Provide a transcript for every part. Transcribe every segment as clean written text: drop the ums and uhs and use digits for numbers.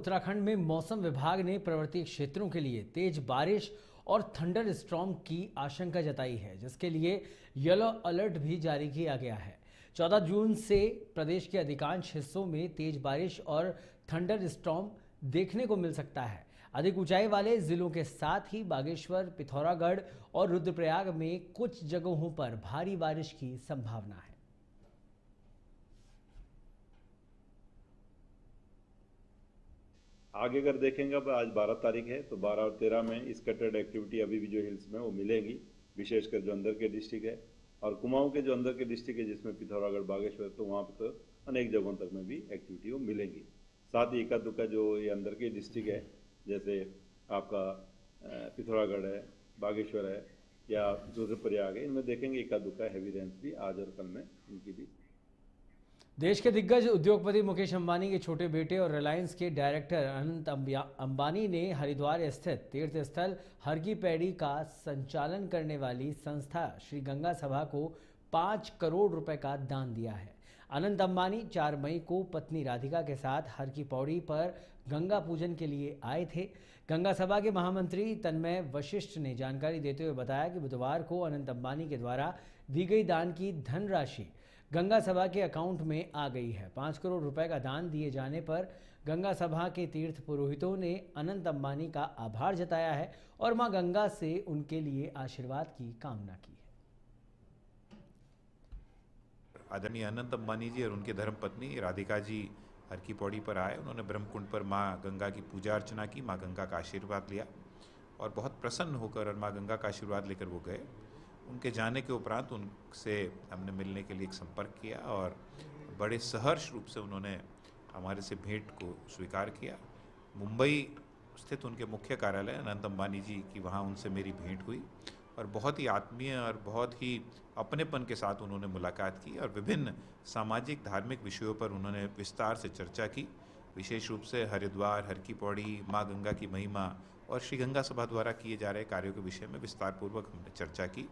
उत्तराखंड में मौसम विभाग ने पर्वतीय क्षेत्रों के लिए तेज बारिश और थंडर स्टॉर्म की आशंका जताई है, जिसके लिए येलो अलर्ट भी जारी किया गया है। 14 जून से प्रदेश के अधिकांश हिस्सों में तेज बारिश और थंडर स्टॉर्म देखने को मिल सकता है। अधिक ऊंचाई वाले जिलों के साथ ही बागेश्वर, पिथौरागढ़ और रुद्रप्रयाग में कुछ जगहों पर भारी बारिश की संभावना है। आगे अगर देखेंगे, अब आज 12 तारीख है तो 12 और 13 में स्कैटर्ड एक्टिविटी अभी भी जो हिल्स में वो मिलेंगी, विशेषकर जो अंदर के डिस्ट्रिक्ट है और कुमाऊं के जो अंदर के डिस्ट्रिक्ट है जिसमें पिथौरागढ़, बागेश्वर, तो वहाँ पर तो अनेक जगहों तक में भी एक्टिविटी वो मिलेंगी। साथ ही इक्का दुक्का जो ये अंदर के डिस्ट्रिक्ट है जैसे आपका पिथौरागढ़ है, बागेश्वर है या रुद्रप्रयाग है, इनमें देखेंगे इक्का दुक्का हैवी रेंस भी आज और कल में इनकी भी। देश के दिग्गज उद्योगपति मुकेश अंबानी के छोटे बेटे और रिलायंस के डायरेक्टर अनंत अंबानी ने हरिद्वार स्थित तीर्थ स्थल हर की पैड़ी का संचालन करने वाली संस्था श्री गंगा सभा को 5 करोड़ रुपए का दान दिया है। अनंत अंबानी 4 मई को पत्नी राधिका के साथ हर की पौड़ी पर गंगा पूजन के लिए आए थे। गंगा सभा के महामंत्री तन्मय वशिष्ठ ने जानकारी देते हुए बताया कि बुधवार को अनंत अंबानी के द्वारा दी गई दान की धनराशि गंगा सभा के अकाउंट में आ गई है। 5 करोड़ रुपए का दान दिए जाने पर गंगा सभा के तीर्थ पुरोहितों ने अनंत अंबानी का आभार जताया है और मां गंगा से उनके लिए आशीर्वाद की कामना की है। आदरणीय अनंत अंबानी जी और उनके धर्मपत्नी राधिका जी हर की पौड़ी पर आए। उन्होंने ब्रह्मकुंड पर मां गंगा की पूजा अर्चना की, मां गंगा का आशीर्वाद लिया और बहुत प्रसन्न होकर और मां गंगा का आशीर्वाद लेकर वो गए। उनके जाने के उपरांत उनसे हमने मिलने के लिए एक संपर्क किया और बड़े सहर्ष रूप से उन्होंने हमारे से भेंट को स्वीकार किया। मुंबई स्थित उनके मुख्य कार्यालय अनंत अंबानी जी की वहाँ उनसे मेरी भेंट हुई और बहुत ही आत्मीय और बहुत ही अपनेपन के साथ उन्होंने मुलाकात की और विभिन्न सामाजिक धार्मिक विषयों पर उन्होंने विस्तार से चर्चा की। विशेष रूप से हरिद्वार, हर की पौड़ी, माँ गंगा की महिमा और श्री गंगा सभा द्वारा किए जा रहे कार्यों के विषय में विस्तार पूर्वक हमने चर्चा की।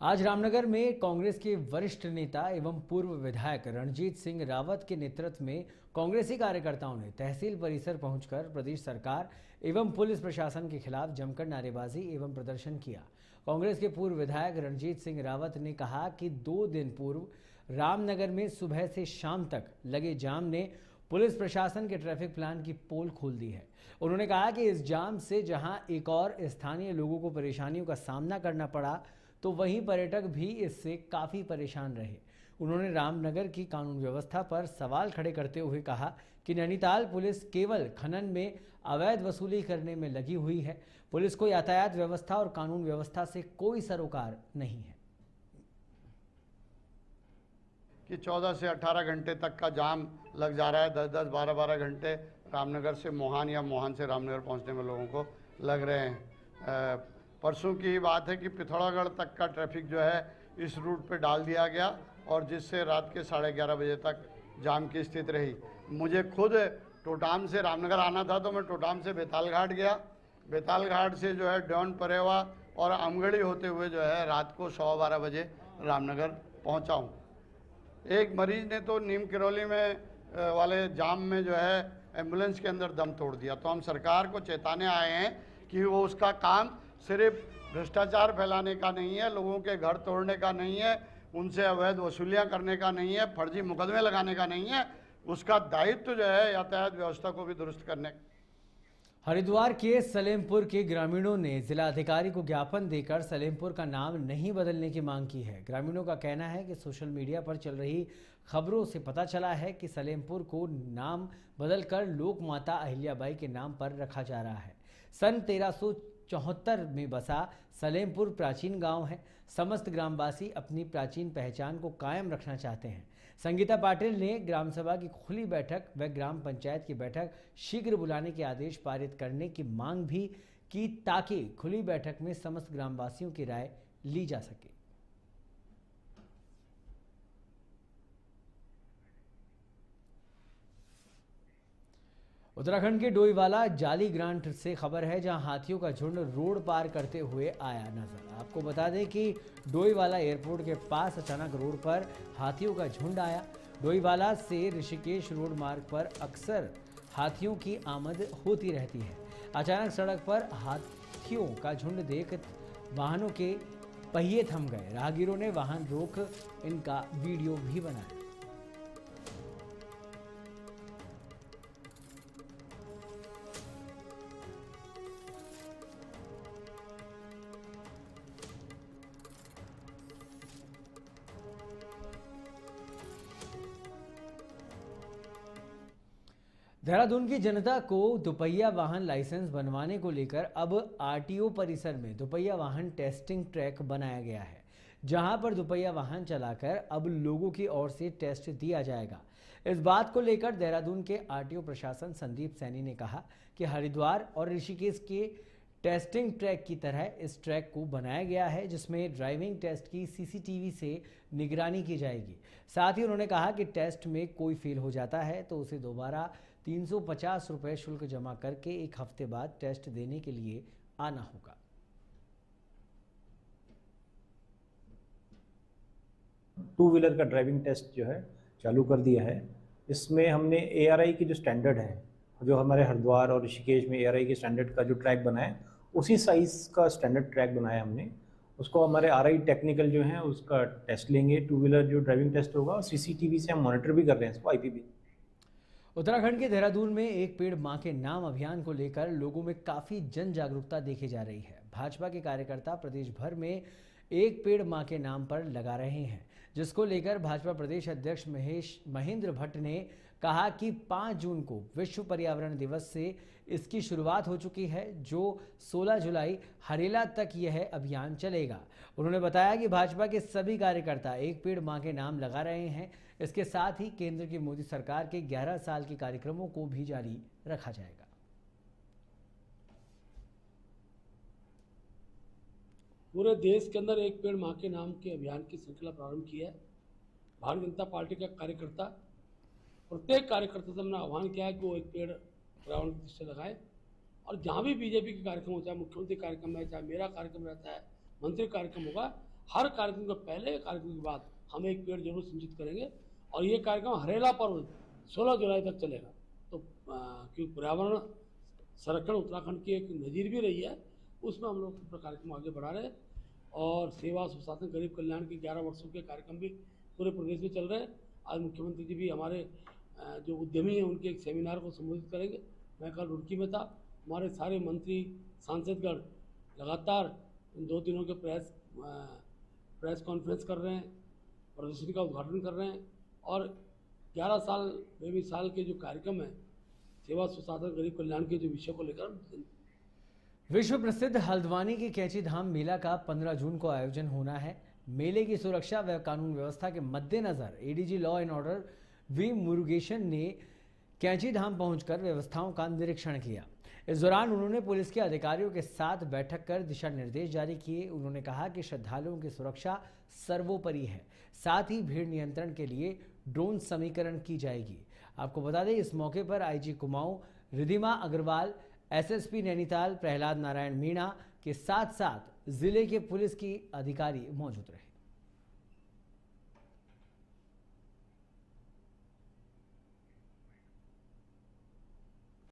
आज रामनगर में कांग्रेस के वरिष्ठ नेता एवं पूर्व विधायक रणजीत सिंह रावत के नेतृत्व में कांग्रेसी कार्यकर्ताओं ने तहसील परिसर पहुंचकर प्रदेश सरकार एवं पुलिस प्रशासन के खिलाफ जमकर नारेबाजी एवं प्रदर्शन किया। कांग्रेस के पूर्व विधायक रणजीत सिंह रावत ने कहा कि 2 दिन पूर्व रामनगर में सुबह से शाम तक लगे जाम ने पुलिस प्रशासन के ट्रैफिक प्लान की पोल खोल दी है। उन्होंने कहा कि इस जाम से जहां एक और स्थानीय लोगों को परेशानियों का सामना करना पड़ा, तो वहीं पर्यटक भी इससे काफ़ी परेशान रहे। उन्होंने रामनगर की कानून व्यवस्था पर सवाल खड़े करते हुए कहा कि नैनीताल पुलिस केवल खनन में अवैध वसूली करने में लगी हुई है। पुलिस को यातायात व्यवस्था और कानून व्यवस्था से कोई सरोकार नहीं है। कि 14 से 18 घंटे तक का जाम लग जा रहा है। 10-10, 12-12 घंटे रामनगर से मोहान या मोहान से रामनगर पहुंचने में लोगों को लग रहे हैं। परसों की बात है कि पिथौरागढ़ तक का ट्रैफिक जो है इस रूट पे डाल दिया गया और जिससे रात के 11:30 बजे तक जाम की स्थिति रही। मुझे खुद टोटाम से रामनगर आना था तो मैं टोटाम से बेताल घाट गया। बेताल घाट से जो है डॉन परेवा और अमगढ़ी होते हुए जो है रात को 12:15 बजे रामनगर पहुंचा हूँ। एक मरीज ने तो नीम किरौली में वाले जाम में जो है एम्बुलेंस के अंदर दम तोड़ दिया। तो हम सरकार को चेताने आए हैं कि वो उसका काम सिर्फ भ्रष्टाचार फैलाने का नहीं है, लोगों के घर तोड़ने का नहीं है, उनसे अवैध वसूलियां करने का नहीं है, फर्जी मुकदमे लगाने का नहीं है। उसका दायित्व जो है यातायात व्यवस्था को भी दुरुस्त करने। हरिद्वार के सलेमपुर के ग्रामीणों ने जिला अधिकारी को ज्ञापन देकर सलेमपुर का नाम नहीं बदलने की मांग की है। ग्रामीणों का कहना है कि सोशल मीडिया पर चल रही खबरों से पता चला है कि सलेमपुर को नाम बदलकर लोक माता अहिल्याबाई के नाम पर रखा जा रहा है। सन 1374 में बसा सलेमपुर प्राचीन गांव है। समस्त ग्रामवासी अपनी प्राचीन पहचान को कायम रखना चाहते हैं। संगीता पाटिल ने ग्राम सभा की खुली बैठक व ग्राम पंचायत की बैठक शीघ्र बुलाने के आदेश पारित करने की मांग भी की ताकि खुली बैठक में समस्त ग्रामवासियों की राय ली जा सके। उत्तराखंड के डोईवाला जाली ग्रांट से खबर है, जहां हाथियों का झुंड रोड पार करते हुए आया नजर। आपको बता दें कि डोईवाला एयरपोर्ट के पास अचानक रोड पर हाथियों का झुंड आया। डोईवाला से ऋषिकेश रोड मार्ग पर अक्सर हाथियों की आमद होती रहती है। अचानक सड़क पर हाथियों का झुंड देख वाहनों के पहिए थम गए। राहगीरों ने वाहन रोक इनका वीडियो भी बनाया। देहरादून की जनता को दुपहिया वाहन लाइसेंस बनवाने को लेकर अब आरटीओ परिसर में दुपहिया वाहन टेस्टिंग ट्रैक बनाया गया है, जहां पर दुपहिया वाहन चलाकर अब लोगों की ओर से टेस्ट दिया जाएगा। इस बात को लेकर देहरादून के आरटीओ प्रशासन संदीप सैनी ने कहा कि हरिद्वार और ऋषिकेश के टेस्टिंग ट्रैक की तरह इस ट्रैक को बनाया गया है, जिसमें ड्राइविंग टेस्ट की सीसीटीवी से निगरानी की जाएगी। साथ ही उन्होंने कहा कि टेस्ट में कोई फेल हो जाता है तो उसे दोबारा 350 रुपये शुल्क जमा करके 1 हफ्ते बाद टेस्ट देने के लिए आना होगा। टू व्हीलर का ड्राइविंग टेस्ट जो है चालू कर दिया है। इसमें हमने ARI की जो स्टैंडर्ड है, जो हमारे हरिद्वार और ऋषिकेश में ARI के स्टैंडर्ड का जो ट्रैक बना है, उसी साइज़ का स्टैंडर्ड ट्रैक बनाया हमने। उसको हमारे RI टेक्निकल जो है उसका टेस्ट लेंगे, टू व्हीलर जो ड्राइविंग टेस्ट होगा, और CCTV से हम मॉनिटर भी कर रहे हैं इसको, IPV। उत्तराखंड के देहरादून में एक पेड़ मां के नाम अभियान को लेकर लोगों में काफी जन जागरूकता देखी जा रही है। भाजपा के कार्यकर्ता प्रदेश भर में एक पेड़ मां के नाम पर लगा रहे हैं, जिसको लेकर भाजपा प्रदेश अध्यक्ष महेंद्र भट्ट ने कहा कि 5 जून को विश्व पर्यावरण दिवस से इसकी शुरुआत हो चुकी है, जो 16 जुलाई हरेला तक यह अभियान चलेगा। उन्होंने बताया कि भाजपा के सभी कार्यकर्ता एक पेड़ मां के नाम लगा रहे हैं। इसके साथ ही केंद्र की मोदी सरकार के 11 साल के कार्यक्रमों को भी जारी रखा जाएगा। पूरे देश के अंदर एक पेड़ मां के नाम के अभियान की श्रृंखला प्रारंभ की है। भारतीय जनता पार्टी का कार्यकर्ता, प्रत्येक कार्यकर्ता से हमने आह्वान किया है कि वो एक पेड़ पर्यावरण की दृष्टि से लगाए। और जहाँ भी बीजेपी के कार्यक्रम होता है, मुख्यमंत्री कार्यक्रम है, चाहे मेरा कार्यक्रम रहता है, मंत्री कार्यक्रम होगा, हर कार्यक्रम के पहले, कार्यक्रम के बाद हम एक पेड़ जरूर सुनिश्चित करेंगे। और ये कार्यक्रम हरेला पर्व 16 जुलाई तक चलेगा। तो क्योंकि पर्यावरण संरक्षण उत्तराखंड की एक नज़ीर भी रही है, उसमें हम लोग अपना कार्यक्रम आगे बढ़ा रहे हैं। और सेवा सुशासन गरीब कल्याण के 11 वर्षों के कार्यक्रम भी पूरे प्रदेश में चल रहे हैं। आज मुख्यमंत्री जी भी हमारे जो उद्यमी हैं उनके एक सेमिनार को संबोधित करेंगे। मैं कल रुड़की में था। हमारे सारे मंत्री सांसदगण लगातार इन 2 दिनों के प्रेस कॉन्फ्रेंस कर रहे हैं, प्रदर्शनी का उद्घाटन कर रहे हैं। और 11 साल बेमिसाल के जो कार्यक्रम है सेवा सुशासन गरीब कल्याण के जो विषय को लेकर विश्व प्रसिद्ध हल्द्वानी के कैंची धाम मेला का 15 जून को आयोजन होना है। मेले की सुरक्षा व कानून व्यवस्था के मद्देनजर ADG law and order V Murugesan ने कैंची धाम पहुंचकर व्यवस्थाओं का निरीक्षण किया। इस दौरान उन्होंने पुलिस के अधिकारियों के साथ बैठक कर दिशा निर्देश जारी किए। उन्होंने कहा कि श्रद्धालुओं की सुरक्षा सर्वोपरि है, साथ ही भीड़ नियंत्रण के लिए ड्रोन समीकरण की जाएगी। आपको बता दें, इस मौके पर IG कुमाऊं रिधिमा अग्रवाल, SSP नैनीताल प्रहलाद नारायण मीणा के साथ साथ जिले के पुलिस के अधिकारी मौजूद रहे।